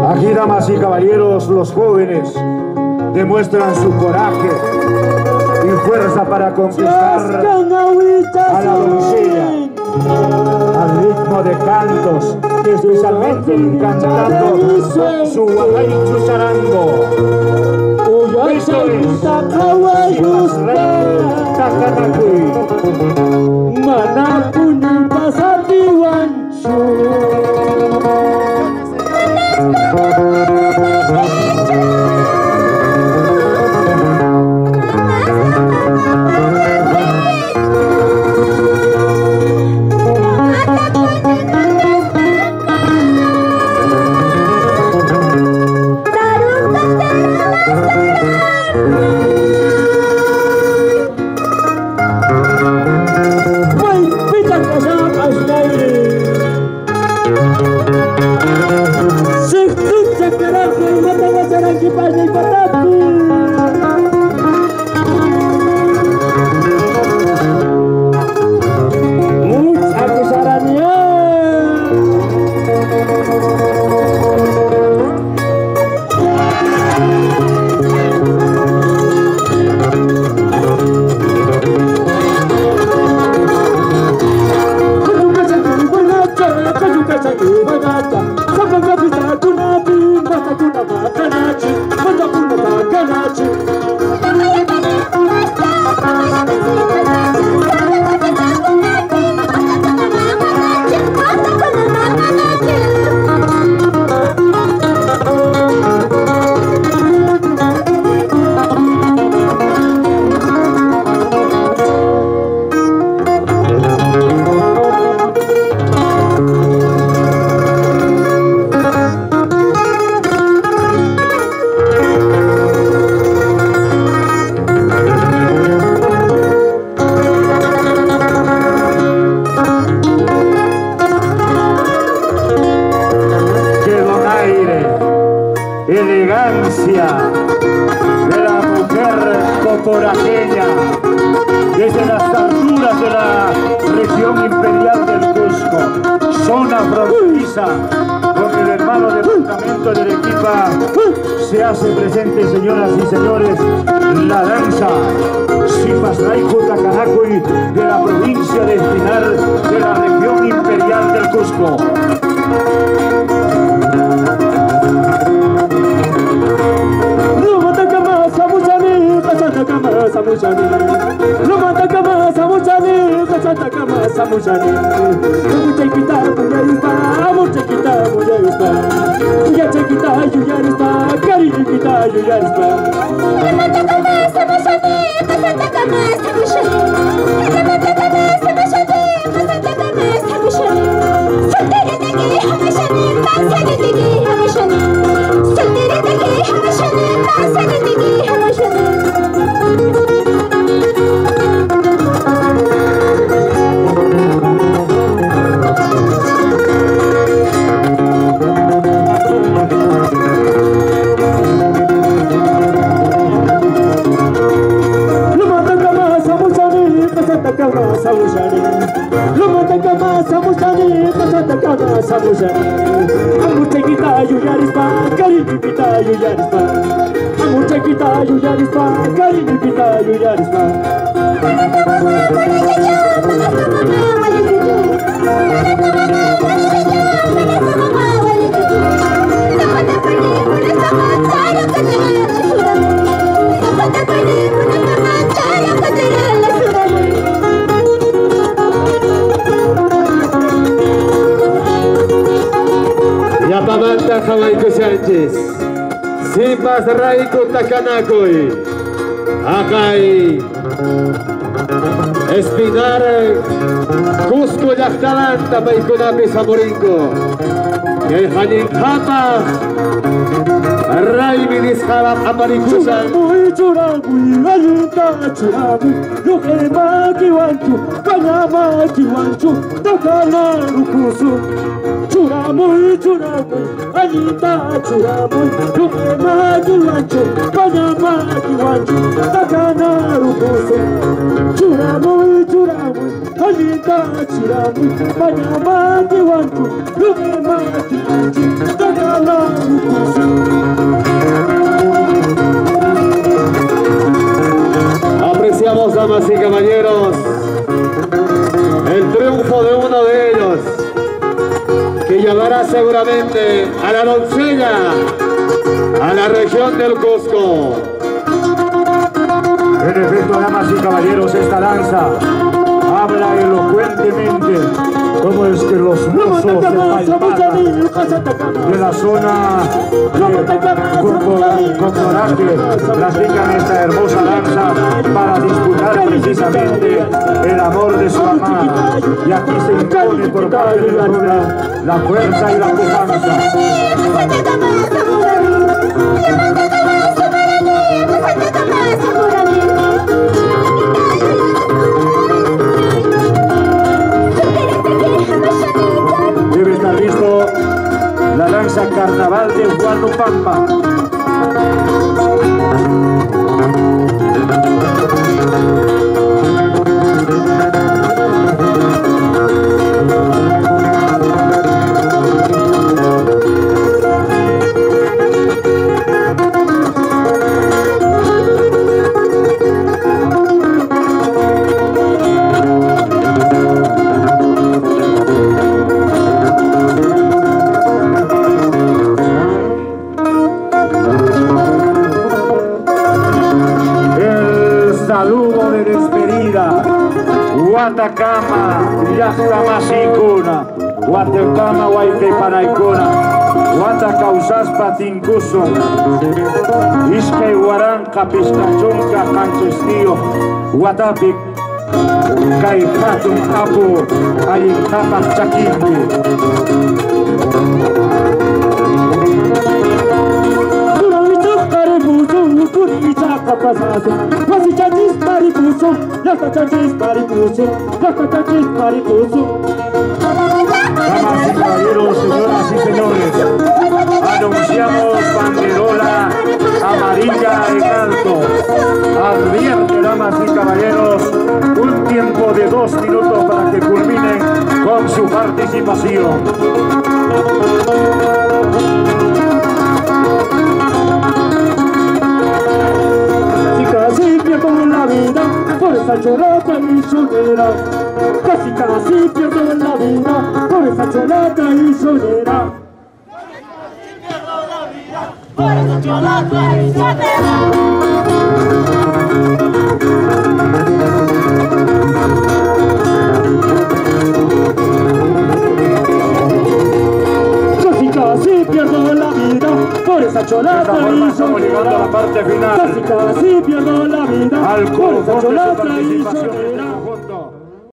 Aquí, damas y caballeros, los jóvenes demuestran su coraje y fuerza para conquistar a la doncella al ritmo de cantos, especialmente cantando su guajarichu charango. Esto es Chivas Rey Takanakui. Manapuni pasatiwanchu. Elegancia de la mujer cotorajeña desde las alturas de la región imperial del Cusco, zona fronteriza, donde el hermano departamento de Arequipa se hace presente, señoras y señores, la danza Sipasraiku Takanakui de la provincia de Espinar de la región imperial del Cusco. Yapamanta Jamaico Sánchez, Sipasraiku Takanakui, Akai, Espinar, Cusco Yachtalanta, Maicunapi Samorinco, el Jalincapa, Raimi Disjala Amaricusa. Churamuy, churamuy, ayita churamuy, lo que maki wanchu, kanyama kiwanchu, takana rukusu. Churamuy, churamuy, ayita churamuy, lo que maki wanchu, kanyama kiwanchu, takana rukusu. Churamuy, churamuy, ayita churamuy, kanyama kiwanchu, lo que maki wanchu, takana rukusu. Apreciamos, damas y caballeros, el triunfo de uno de ellos, que llevará seguramente a la doncella a la región del Cusco. En efecto, damas y caballeros, esta danza habla elocuentemente cómo es que los mozos de Paipata, de la zona de Cotoraque, practican esta hermosa danza para disputar precisamente el amor de su amada. Y aquí se impone por parte de la fuerza y la pujanza. Debe estar listo la danza carnaval de Huanupampa. Saludo de despedida. Guatacama, Yastama Singuna, Guatacama, Guaytepanaicuna, Guatacausaspa Tincuso, Isque Guaranca, Piscachonca, Canchestío, Guatapic, Caipatum Apu, Ayintapas Chaquinti. Damas y caballeros, señoras y señores, anunciamos banderola amarilla en alto. Advierte, damas y caballeros, un tiempo de 2 minutos para que culminen con su participación. Casi pierdo la vida por esa chorata misionera. Casi pierdo la vida por esa chorata misionera. Casi pierdo la vida por esa chorata misionera. Casi pierdo la vida por esa cholata y estamos llegando a la parte final. Casi pierdo la vida Al por esa colofón de su cholata y participación.